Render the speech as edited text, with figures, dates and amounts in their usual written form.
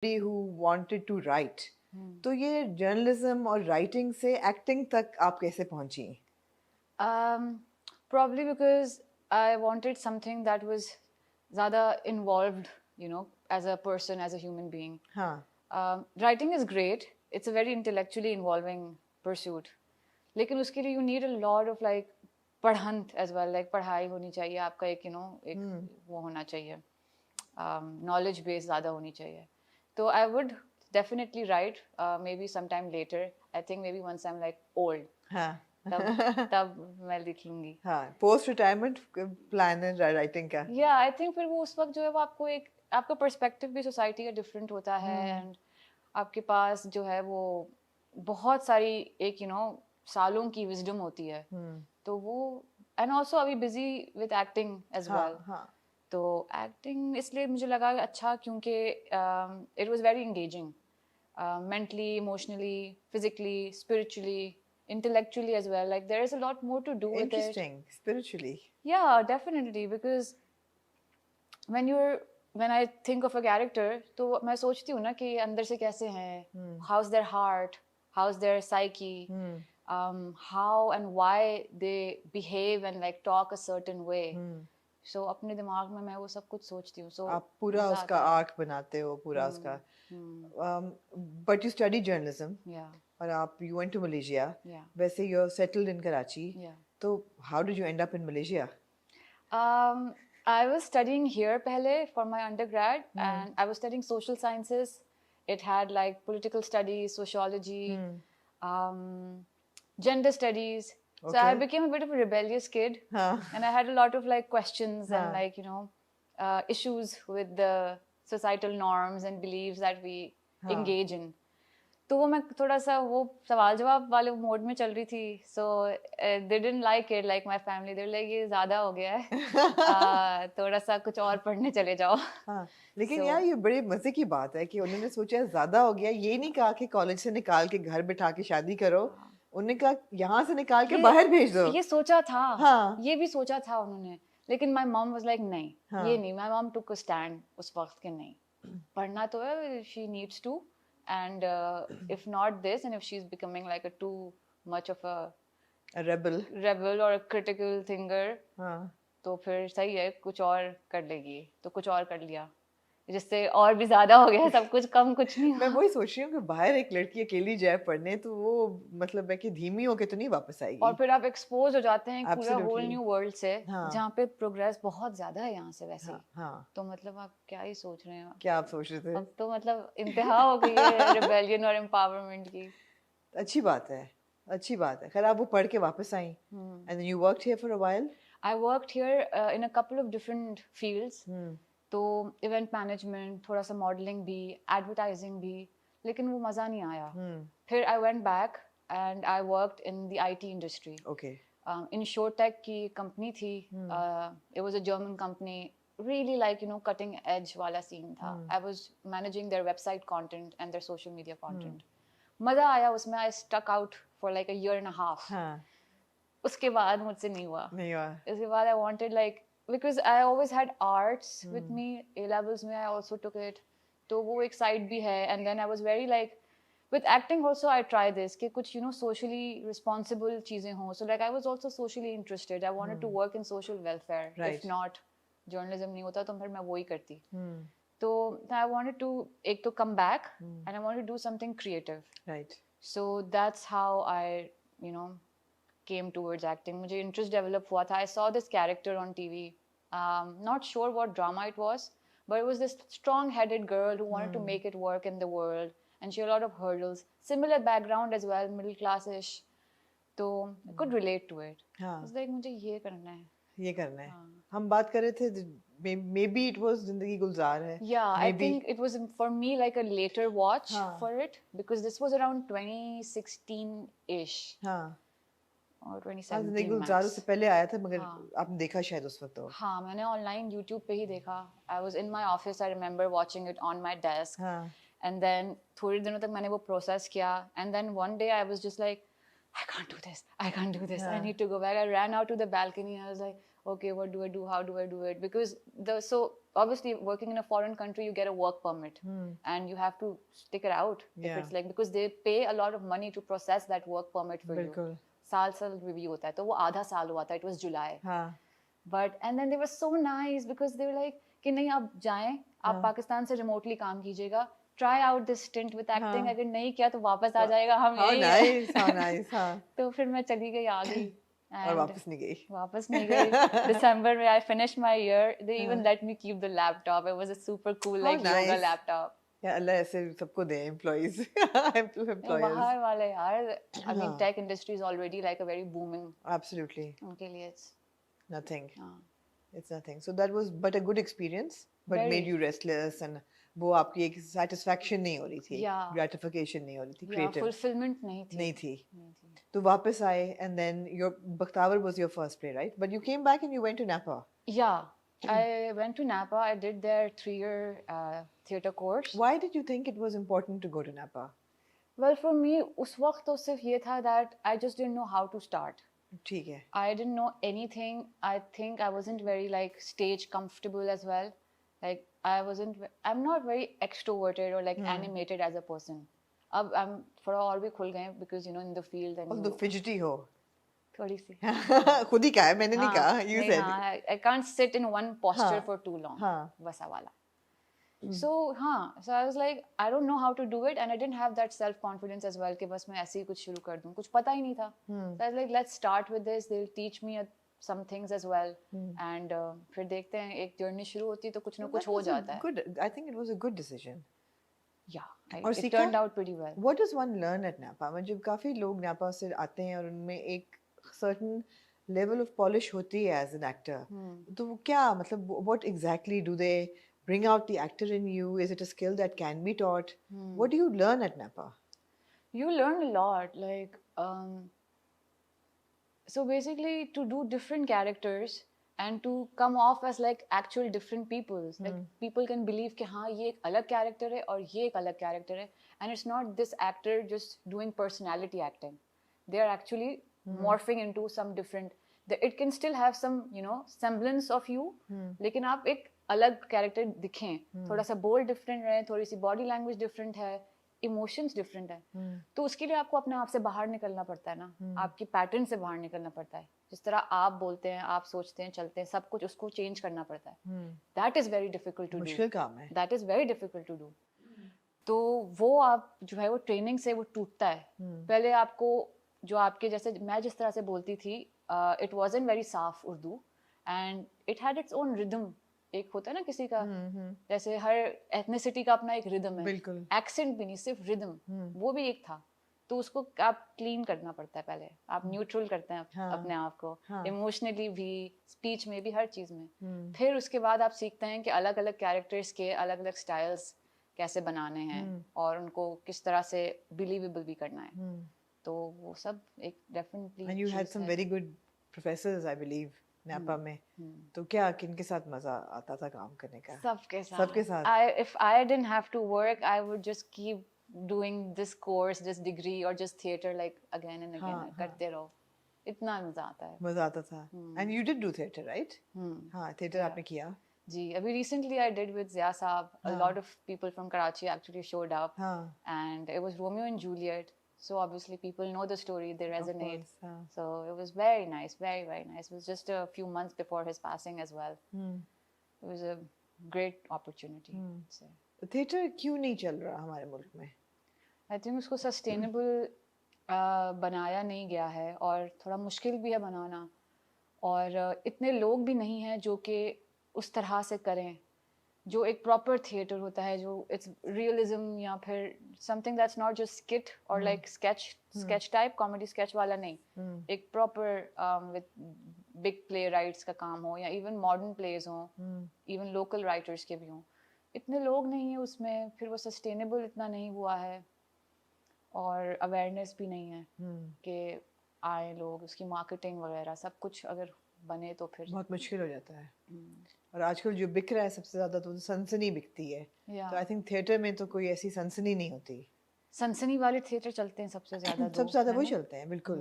who wanted to write. तो ये journalism और राइटिंग से एक्टिंग तक आप कैसे पहुंची? Probably because I wanted something that was ज़्यादा involved, as a person, as a human being. हाँ. Writing is great. It's a very intellectually involving pursuit. लेकिन उसके लिए you need a lot of like पढ़ंत as well, like पढ़ाई होनी चाहिए आपका एक वो होना चाहिए, knowledge base ज़्यादा होनी चाहिए. So I would definitely write, maybe sometime later. I think maybe once I'm like old. हाँ. तब मैं लिख लूंगी. हाँ, पोस्ट रिटायरमेंट प्लान है राइटिंग का. या आई थिंक फिर वो उस वक्त जो है वो आपको एक आपका पर्सपेक्टिव भी सोसाइटी का डिफरेंट होता है, एंड आपके पास जो है वो बहुत सारी एक सालों की विजडम होती है. तो वो एंड ऑल्सो अभी busy with acting as well. तो एक्टिंग इसलिए मुझे लगा अच्छा क्योंकि it was very engaging, mentally, emotionally, physically, spiritually, intellectually as well. Like there is a lot more to do with it. Interesting. Spiritually. Yeah, definitely, because when I think of a character, तो मैं सोचती हूँ ना कि अंदर से कैसे हैं, how's their heart, how's their psyche, how and why they behave and like talk a certain way. So अपने दिमाग में मैं वो सब कुछ सोचती हूँ. So आप पूरा उसका आर्क बनाते हो, पूरा उसका. But you study journalism. Yeah. और आप you went to Malaysia. Yeah. वैसे you're settled in Karachi. Yeah. तो how did you end up in Malaysia? I was studying here pehle for my undergrad, and I was studying social sciences. It had like political studies, sociology, gender studies. Okay. So I became a bit of a rebellious kid, and I had a lot of like questions and like issues with the societal norms and beliefs that we engage in. तो वो मैं थोड़ा सा वो सवाल जवाब वाले mode में चल रही थी. So they didn't like it, like my family, they were like ये ज्यादा हो गया है, थोड़ा सा कुछ और पढ़ने चले जाओ. लेकिन यार ये बड़े मजे की बात है कि उन्होंने सोचा ज्यादा हो गया. ये नहीं कहा कि कॉलेज से निकाल के घर बिठा के शादी करो. उन्होंने कहा यहाँ से निकाल के बाहर भेज दो. ये सोचा था. ये भी सोचा था उन्होंने, लेकिन माय मॉम वाज लाइक नहीं, ये नहीं. My mom took a stand उस वक्त के नहीं, पढ़ना तो है, she needs to. And if not this, and if she's becoming like a too much of a rebel or a critical thinker, तो फिर सही है, कुछ और कर लेगी. तो कुछ और कर लिया, जिससे और भी ज्यादा हो गया सब कुछ, कम कुछ नहीं. मैं वही सोच रही हूँ कि बाहर एक लड़की अकेली जाए पढ़ने, तो वो मतलब है कि धीमी होके तो नहीं वापस आएगी. और फिर आप एक्सपोज हो जाते हैं पूरा होल न्यू वर्ल्ड से, जहाँ पे प्रोग्रेस बहुत ज्यादा है यहाँ से वैसे. तो मतलब आप क्या ही सोच रहे हैं. क्या आप सोच रहे थे? अब तो मतलब इंतहा हो गई है रिबेलियन और एम्पावरमेंट की. अच्छी बात है, अच्छी बात है. खैर आप वो पढ़ के वापस आई. And then you worked here for a while? I worked here in a couple of different fields. तो इवेंट मैनेजमेंट, थोड़ा सा मॉडलिंग भी, एडवर्टाइजिंग भी, लेकिन वो मज़ा नहीं आया. फिर I went back and I worked in the IT industry. In शोटेक की कंपनी थी. It was a German company, really like cutting edge वाला सीन था. I was managing their website content and their social media content. मज़ा आया उसमें. I stuck out for like a year and a half. उसके बाद मुझसे नहीं हुआ. उसके बाद I wanted like, because I always had arts with me. A levels में I also took it. तो वो एक side भी है. And then I was very like, with acting also I try this कि कुछ socially responsible चीजें हों. So like I was also socially interested. I wanted to work in social welfare. If not journalism नहीं होता तो फिर मैं वो ही करती. तो I wanted to एक तो come back and I wanted to do something creative. Right. So that's how I came towards acting. मुझे interest develop हुआ था. I saw this character on TV. Not sure what drama it was, but it was this strong-headed girl who wanted to make it work in the world, and she had a lot of hurdles. Similar background as well, middle class-ish. So I could relate to it. I was like, मुझे ये करना है. ये करना है. हम बात कर रहे थे, maybe it was जिंदगी गुलजार है. Yeah, maybe. I think it was for me like a later watch for it, because this was around 2016-ish. और 2017 गुलजार से पहले आया था, मगर आपने देखा शायद उस वक्त. हाँ, मैंने ऑनलाइन YouTube पे ही देखा. I was in my office. I remember watching it on my desk. And then थोड़ी दिनों तक मैंने वो प्रोसेस किया. And then one day I was just like, I can't do this. I can't do this. I need to go back. I ran out to the balcony. I was like, okay, what do I do? How do I do it? Because obviously working in a foreign country you get a work permit and you have to stick it out if it's like because they pay a lot of money to process that work permit for you. साल review होता है तो वो आधा साल हुआ था. It was July. But and then they were so nice because they were like कि नहीं आप जाएं आप पाकिस्तान से remotely काम कीजिएगा. Try out this stint with acting. अगर नहीं किया तो वापस आ जाएगा हम यही. How nice. तो फिर मैं चली गई आ गई. और वापस नहीं गई. December में I finished my year. They even let me keep the laptop. It was a super cool like yoga laptop. या अल्लाह ऐसे सबको दे employees. बाहर वाले यार. I mean tech industry is already like a very booming. Absolutely. उनके लिए it's nothing. It's nothing. So that was but a good experience, but very. Made you restless and वो आपकी एक satisfaction नहीं हो रही थी. Gratification नहीं हो रही थी. Creative. Fulfillment नहीं थी. तो वापस आए and then your Bakhtavar was your first play, right? But you came back and you went to Napa. Yeah, I went to Napa. I did their 3-year theatre course. Why did you think it was important to go to Napa? Well, for me, उस वक्त तो सिर्फ ये था that I just didn't know how to start. ठीक है. I didn't know anything. I think I wasn't very like stage comfortable as well. Like I'm not very extroverted or like animated as a person. अब I'm थोड़ा और भी खुल गए because you know in the field and although fidgety हो थोड़ी सी खुद ही कहा है मैंने नहीं कहा you said I can't sit in one posture for too long वैसा वाला. So I was like I don't know how to do it and I didn't have that self confidence as well कि बस मैं ऐसे ही कुछ शुरू कर दूँ. कुछ पता ही नहीं था. So I was like let's start with this. They'll teach me some things as well and फिर देखते हैं एक जर्नी शुरू होती है तो कुछ ना कुछ हो जाता है. Good. I think it was a good decision. Yeah, it turned out pretty well. What does one learn at Napa? मतलब काफी लोग Napa से आते हैं और उनमें एक certain level of polish होती है as an actor. तो वो क्या मतलब what exactly do they bring out the actor in you? Is it a skill that can be taught? What do you learn at Napa? You learn a lot. Like so basically to do different characters and to come off as like actual different people. Like people can believe कि हाँ ये एक अलग character है और ये एक अलग character है. And it's not this actor just doing personality acting. They are actually morphing into some different. It can still have some you know semblance of you. लेकिन आप एक अलग character दिखें. थोड़ा सा bold different रहे, थोड़ी सी body language different है. इमोशंस डिफरेंट है तो उसके लिए आपको अपने आप से बाहर निकलना पड़ता है ना. आपकी पैटर्न से बाहर निकलना पड़ता है. जिस तरह आप बोलते हैं आप सोचते हैं चलते हैं सब कुछ उसको चेंज करना पड़ता है. That is very difficult to do. मुश्किल काम है. That is very difficult to do. तो वो आप जो है वो ट्रेनिंग से वो टूटता है. पहले आपको जो आपके जैसे मैं जिस तरह से बोलती थी इट वाजंट वेरी साफ Urdu and it had its own rhythm. एक होता है ना किसी का जैसे हर एथनिसिटी का अपना एक रिदम है. एक्सेंट भी नहीं सिर्फ रिदम वो भी एक था. तो उसको आप क्लीन करना पड़ता है. पहले आप न्यूट्रल करते हैं अपने आप को इमोशनली भी स्पीच में भी हर चीज में. फिर उसके बाद आप सीखते हैं कि अलग अलग कैरेक्टर्स के अलग अलग स्टाइल्स कैसे बनाने हैं और उनको किस तरह से बिलीवेबल भी करना है. तो वो सब एक definitely. And you had some very good professors I believe Napa में. तो क्या किनके साथ मजा आता था काम करने का? सबके साथ. If I didn't have to work, I would just keep doing this course, this degree, or just theater like again and again. करते रहो. इतना मजा आता है. मजा आता था. And you did do theater, right? हाँ, theater आपने किया. जी, अभी recently I did with Zia Saab. A lot of people from Karachi actually showed up, and it was Romeo and Juliet. So obviously people know the story, they resonate. So it was very nice, very, very nice. It was just a few months before his passing as well. It was a great opportunity. Theatre क्यों नहीं चल रहा हमारे मुल्क में? I think उसको sustainable बनाया नहीं गया है और थोड़ा मुश्किल भी है बनाना. और इतने लोग भी नहीं हैं जो कि उस तरह से करें जो एक प्रॉपर थिएटर होता है जो इट्स रियलिज्म या फिर something that's not just skit और like sketch type comedy sketch वाला नहीं. एक proper with big playwrights का काम हो या इवन मॉडर्न प्लेज हो इवन लोकल राइटर्स के भी हों. इतने लोग नहीं है उसमें. फिर वो सस्टेनेबल इतना नहीं हुआ है और अवेयरनेस भी नहीं है कि आए लोग उसकी मार्केटिंग वगैरह सब कुछ अगर बने तो फिर बहुत मुश्किल हो जाता है. और आजकल जो बिक रहा है सबसे ज्यादा तो सनसनी बिकती है. तो आई थिंक थिएटर में तो कोई ऐसी सनसनी नहीं होती. सनसनी वाले थिएटर चलते हैं सबसे ज्यादा वही चलते हैं बिल्कुल.